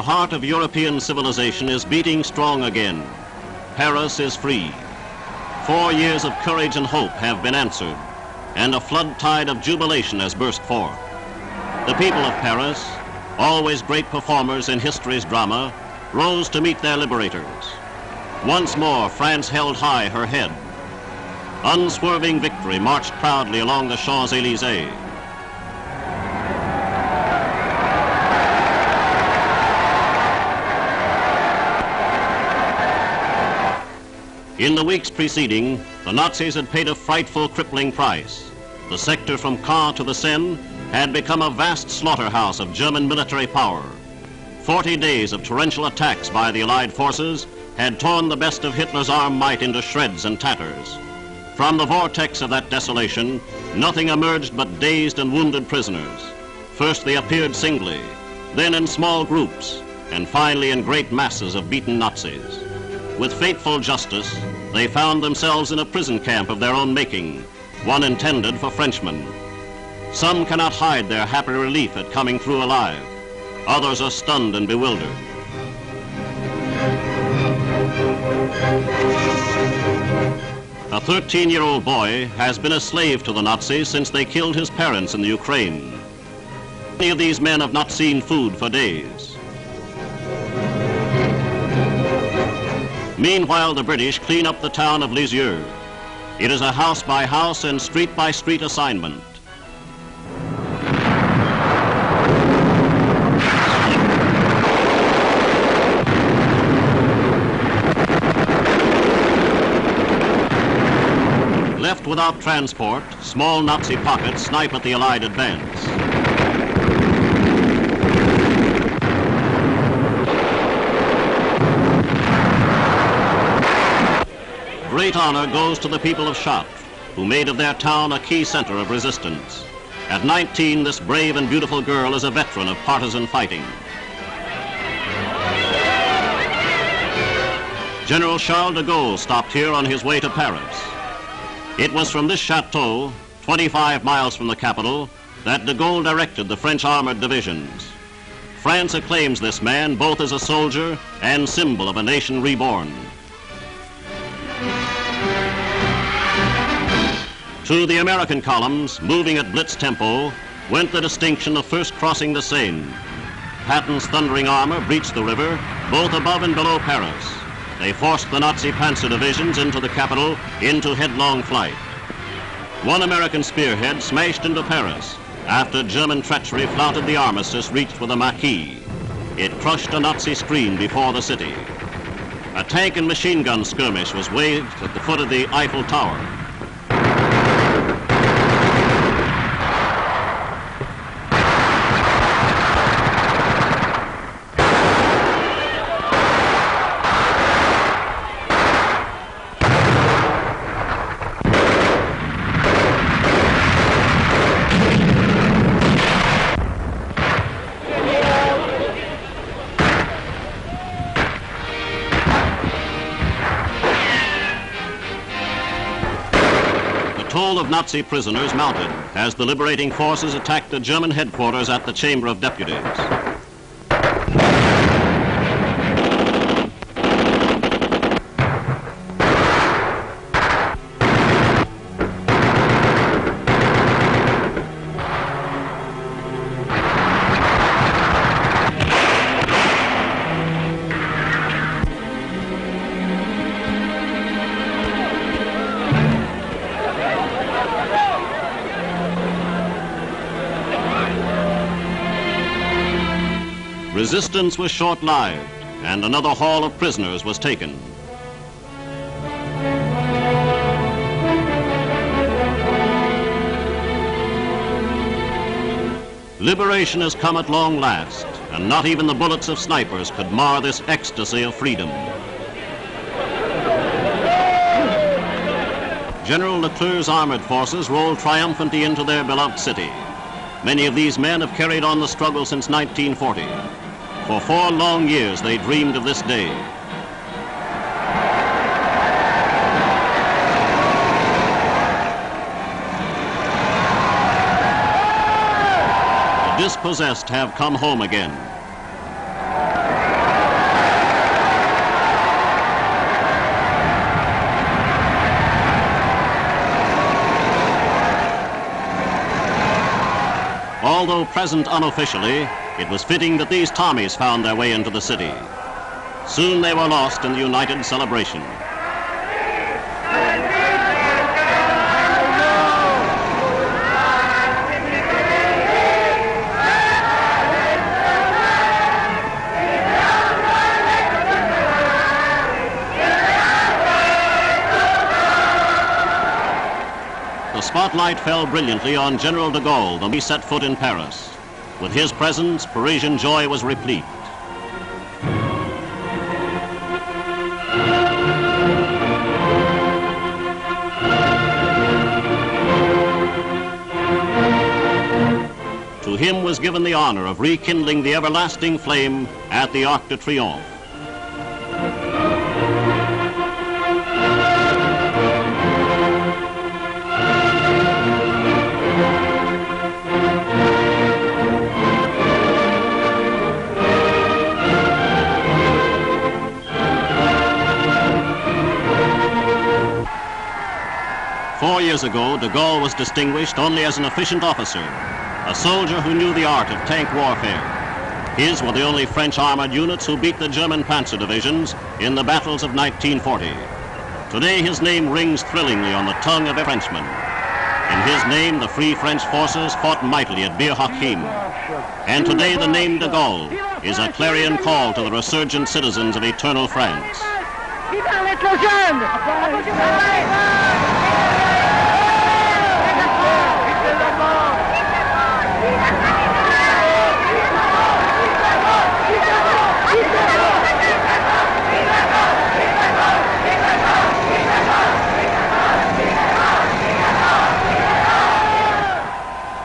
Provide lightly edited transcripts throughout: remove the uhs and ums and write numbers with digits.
The heart of European civilization is beating strong again. Paris is free. 4 years of courage and hope have been answered, and a flood tide of jubilation has burst forth. The people of Paris, always great performers in history's drama, rose to meet their liberators. Once more, France held high her head. Unswerving victory marched proudly along the Champs-Élysées. In the weeks preceding, the Nazis had paid a frightful, crippling price. The sector from Caen to the Seine had become a vast slaughterhouse of German military power. 40 days of torrential attacks by the Allied forces had torn the best of Hitler's armed might into shreds and tatters. From the vortex of that desolation, nothing emerged but dazed and wounded prisoners. First they appeared singly, then in small groups, and finally in great masses of beaten Nazis. With fateful justice, they found themselves in a prison camp of their own making, one intended for Frenchmen. Some cannot hide their happy relief at coming through alive. Others are stunned and bewildered. A 13-year-old boy has been a slave to the Nazis since they killed his parents in the Ukraine. Many of these men have not seen food for days. Meanwhile, the British clean up the town of Lisieux. It is a house-by-house and street-by-street assignment. Left without transport, small Nazi pockets snipe at the Allied advance. Great honor goes to the people of Chartres, who made of their town a key center of resistance. At 19, this brave and beautiful girl is a veteran of partisan fighting. General Charles de Gaulle stopped here on his way to Paris. It was from this chateau, 25 miles from the capital, that de Gaulle directed the French armored divisions. France acclaims this man both as a soldier and symbol of a nation reborn. To the American columns, moving at blitz tempo, went the distinction of first crossing the Seine. Patton's thundering armor breached the river, both above and below Paris. They forced the Nazi panzer divisions into the capital into headlong flight. One American spearhead smashed into Paris after German treachery flouted the armistice reached with a Maquis. It crushed a Nazi screen before the city. A tank and machine gun skirmish was waged at the foot of the Eiffel Tower. The toll of Nazi prisoners mounted as the liberating forces attacked the German headquarters at the Chamber of Deputies. Resistance was short-lived, and another haul of prisoners was taken. Liberation has come at long last, and not even the bullets of snipers could mar this ecstasy of freedom. General Leclerc's armored forces rolled triumphantly into their beloved city. Many of these men have carried on the struggle since 1940. For 4 long years they dreamed of this day. The dispossessed have come home again. although present unofficially, it was fitting that these Tommies found their way into the city. Soon they were lost in the united celebration. The spotlight fell brilliantly on General de Gaulle the moment he set foot in Paris. With his presence, Parisian joy was replete. To him was given the honor of rekindling the everlasting flame at the Arc de Triomphe. Four years ago, de Gaulle was distinguished only as an efficient officer, a soldier who knew the art of tank warfare. His were the only French armored units who beat the German panzer divisions in the battles of 1940. Today, his name rings thrillingly on the tongue of a Frenchman. In his name, the Free French forces fought mightily at Bir Hakeim. And today, the name de Gaulle is a clarion call to the resurgent citizens of eternal France.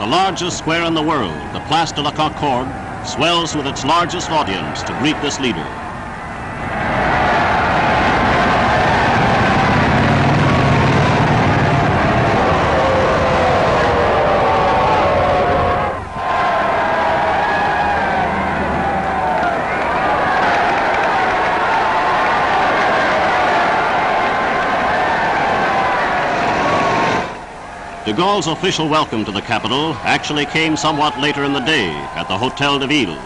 The largest square in the world, the Place de la Concorde, swells with its largest audience to greet this leader. De Gaulle's official welcome to the capital actually came somewhat later in the day at the Hôtel de Ville.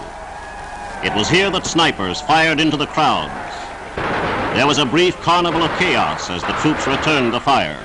It was here that snipers fired into the crowds. There was a brief carnival of chaos as the troops returned the fire.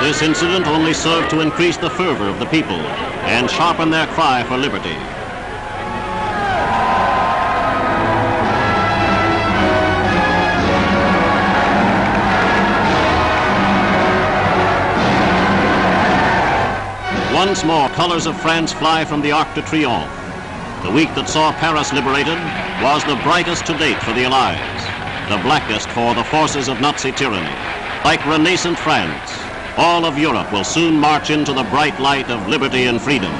This incident only served to increase the fervor of the people and sharpen their cry for liberty. Once more, colors of France fly from the Arc de Triomphe. The week that saw Paris liberated was the brightest to date for the Allies, the blackest for the forces of Nazi tyranny. Like renascent France, all of Europe will soon march into the bright light of liberty and freedom.